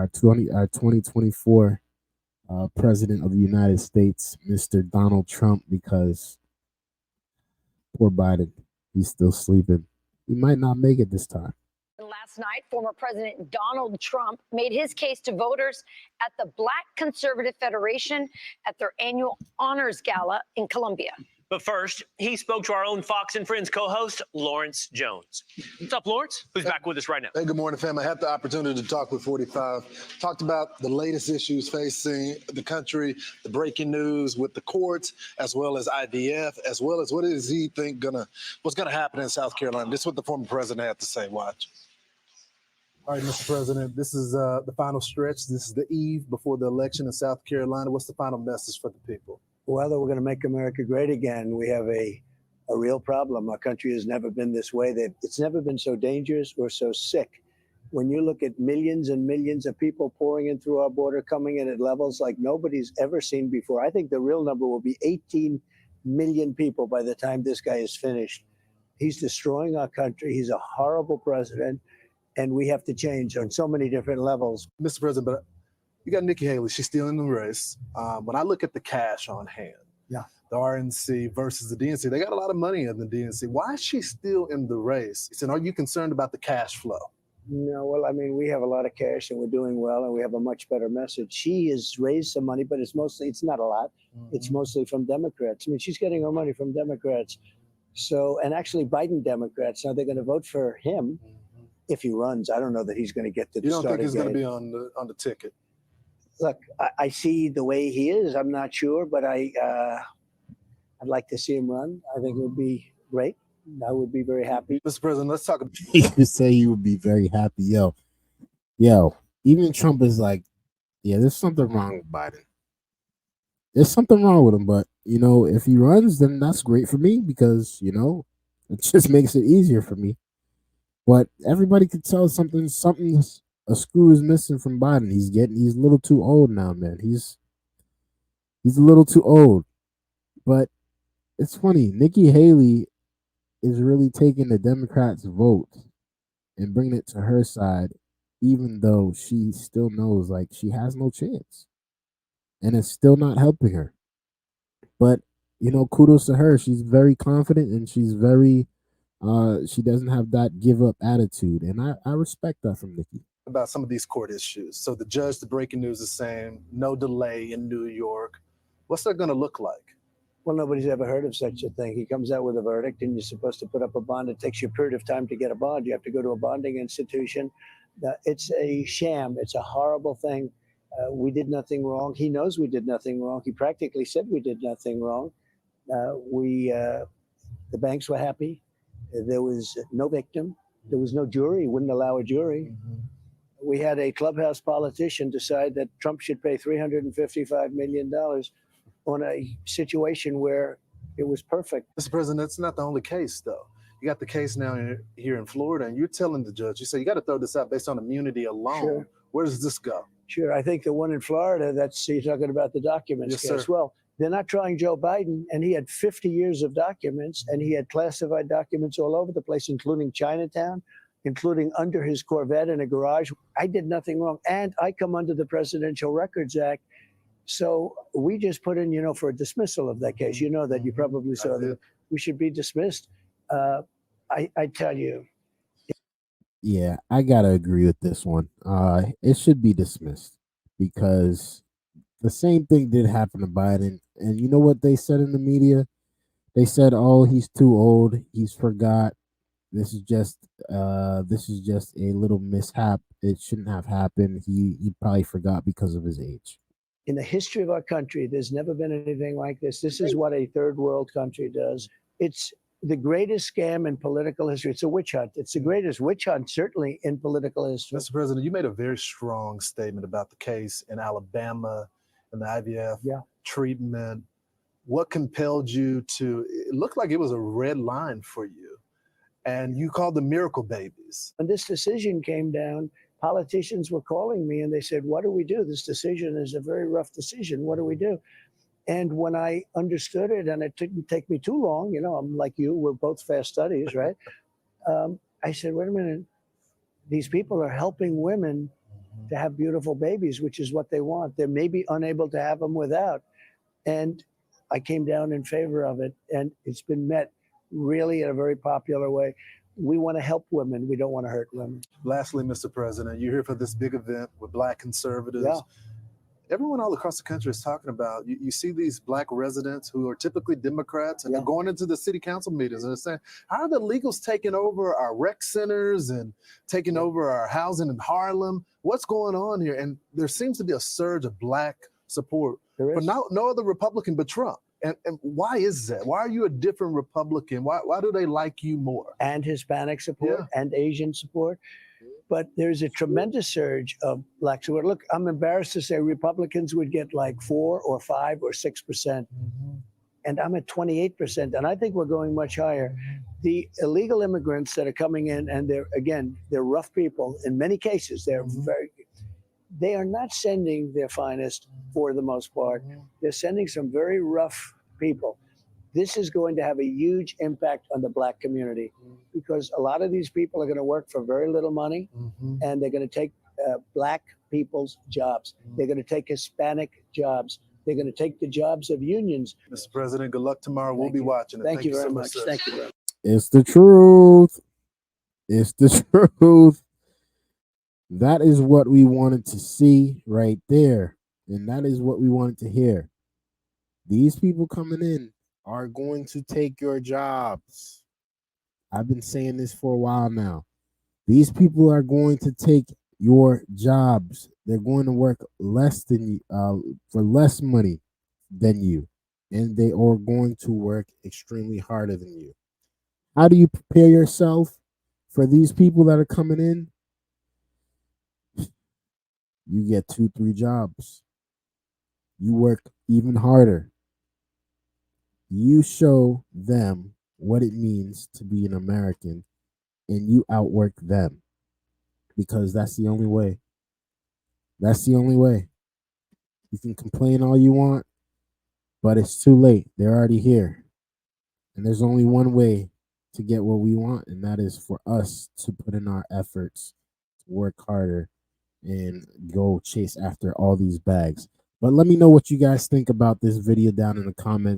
our 2024 president of the United States, Mr. Donald Trump, because poor Biden, he's still sleeping. He might not make it this time. Last night, former President Donald Trump made his case to voters at the Black Conservative Federation at their annual honors gala in Columbia. But first, he spoke to our own Fox and Friends co-host, Lawrence Jones. What's up, Lawrence? Who's back with us right now? Hey, good morning, fam. I had the opportunity to talk with 45. Talked about the latest issues facing the country, the breaking news with the courts, as well as IDF, as well as what is he think what's gonna happen in South Carolina. This is what the former president had to say. Watch. All right, Mr. President, this is the final stretch. This is the eve before the election in South Carolina. What's the final message for the people? Whether we're going to make America great again, we have a real problem. Our country has never been this way. It's never been so dangerous or so sick. When you look at millions and millions of people pouring in through our border, coming in at levels like nobody's ever seen before, I think the real number will be 18 million people by the time this guy is finished. He's destroying our country. He's a horrible president, and we have to change on so many different levels. Mr. President, but you got Nikki Haley. She's still in the race. When I look at the cash on hand, yeah, the RNC versus the DNC, they got a lot of money in the DNC. Why is she still in the race? He said, are you concerned about the cash flow? No, well, I mean, we have a lot of cash and we're doing well and we have a much better message. She has raised some money, but it's not a lot. Mm-hmm. It's mostly from Democrats. I mean, she's getting her money from Democrats. So, and actually Biden Democrats. Now they're going to vote for him if he runs. I don't know that he's going to get to the You don't start think he's again. going to be on the ticket? Look, I see the way he is. I'm not sure, but I'd like to see him run. I think it would be great. I would be very happy. Mr. President, let's talk about... You say you would be very happy. Yo, even Trump is like, yeah, there's something wrong with Biden. There's something wrong with him, but, if he runs, then that's great for me because, it just makes it easier for me. But everybody could tell something's a screw is missing from Biden. He's a little too old now, man. He's a little too old. But it's funny. Nikki Haley is really taking the Democrats' vote and bringing it to her side, even though she still knows like she has no chance. And it's still not helping her. But, kudos to her. She's very confident and she's very she doesn't have that give up attitude. And I respect that from Nikki. About some of these court issues. So the breaking news is saying no delay in New York. What's that going to look like? Well, nobody's ever heard of such a thing. He comes out with a verdict and you're supposed to put up a bond. It takes you a period of time to get a bond. You have to go to a bonding institution. It's a sham. It's a horrible thing. We did nothing wrong. He knows we did nothing wrong. He practically said we did nothing wrong. The banks were happy. There was no victim. There was no jury. He wouldn't allow a jury. Mm-hmm. We had a clubhouse politician decide that Trump should pay $355 million on a situation where it was perfect. Mr. President, that's not the only case, though. You got the case now here in Florida, and you're telling the judge, you say, you got to throw this out based on immunity alone. Sure. Where does this go? Sure. I think the one in Florida, you're talking about the documents yes, case. Sir. Well, they're not trying Joe Biden, and he had 50 years of documents, and he had classified documents all over the place, including Chinatown, including under his Corvette in a garage. I did nothing wrong, and I come under the Presidential Records Act. So we just put in, for a dismissal of that case. You know that you probably saw that we should be dismissed. I tell you. Yeah, I got to agree with this one. It should be dismissed because the same thing did happen to Biden. And you know what they said in the media? They said, "Oh, he's too old. He's forgot. This is just a little mishap. It shouldn't have happened. He probably forgot because of his age." In the history of our country, there's never been anything like this. This is what a third world country does. It's the greatest scam in political history. It's a witch hunt. It's the greatest witch hunt, certainly, in political history. Mr. President, you made a very strong statement about the case in Alabama and the IVF treatment. What compelled you to, it looked like it was a red line for you, and you called them miracle babies. When this decision came down, politicians were calling me and they said, what do we do? This decision is a very rough decision. What do we do? And when I understood it, and it didn't take me too long, I'm like you, we're both fast studies, right? I said, wait a minute, these people are helping women to have beautiful babies, which is what they want. They may be unable to have them without. And I came down in favor of it, and it's been met really in a very popular way. We want to help women. We don't want to hurt women. Lastly, Mr. President, you're here for this big event with Black conservatives. Yeah. Everyone all across the country is talking about, you see these Black residents who are typically Democrats, and they're going into the city council meetings and they're saying, how are the illegals taking over our rec centers and taking over our housing in Harlem? What's going on here? And there seems to be a surge of Black support for no other Republican but Trump. And why is that? Why are you a different Republican? Why do they like you more? And Hispanic support and Asian support. But there's a tremendous surge of Black support. Look, I'm embarrassed to say Republicans would get like 4 or 5 or 6%. And I'm at 28%. And I think we're going much higher. The illegal immigrants that are coming in, and they're rough people. In many cases, they are not sending their finest for the most part. They're sending some very rough people. This is going to have a huge impact on the Black community because a lot of these people are going to work for very little money, and they're going to take Black people's jobs. They're going to take Hispanic jobs. They're going to take the jobs of unions. Mr. President, good luck tomorrow. We'll be watching it. Thank you very so much. Thank you very much. It's the truth. It's the truth. That is what we wanted to see right there. And that is what we wanted to hear. These people coming in are going to take your jobs. I've been saying this for a while now. These people are going to take your jobs. They're going to work less than you, for less money than you, and they are going to work extremely harder than you. How do you prepare yourself for these people that are coming in? You get 2-3 jobs. You work even harder. You show them what it means to be an American, and you outwork them, because that's the only way. That's the only way. You can complain all you want, but it's too late. They're already here. And there's only one way to get what we want, and that is for us to put in our efforts, to work harder, and go chase after all these bags. But let me know what you guys think about this video down in the comments.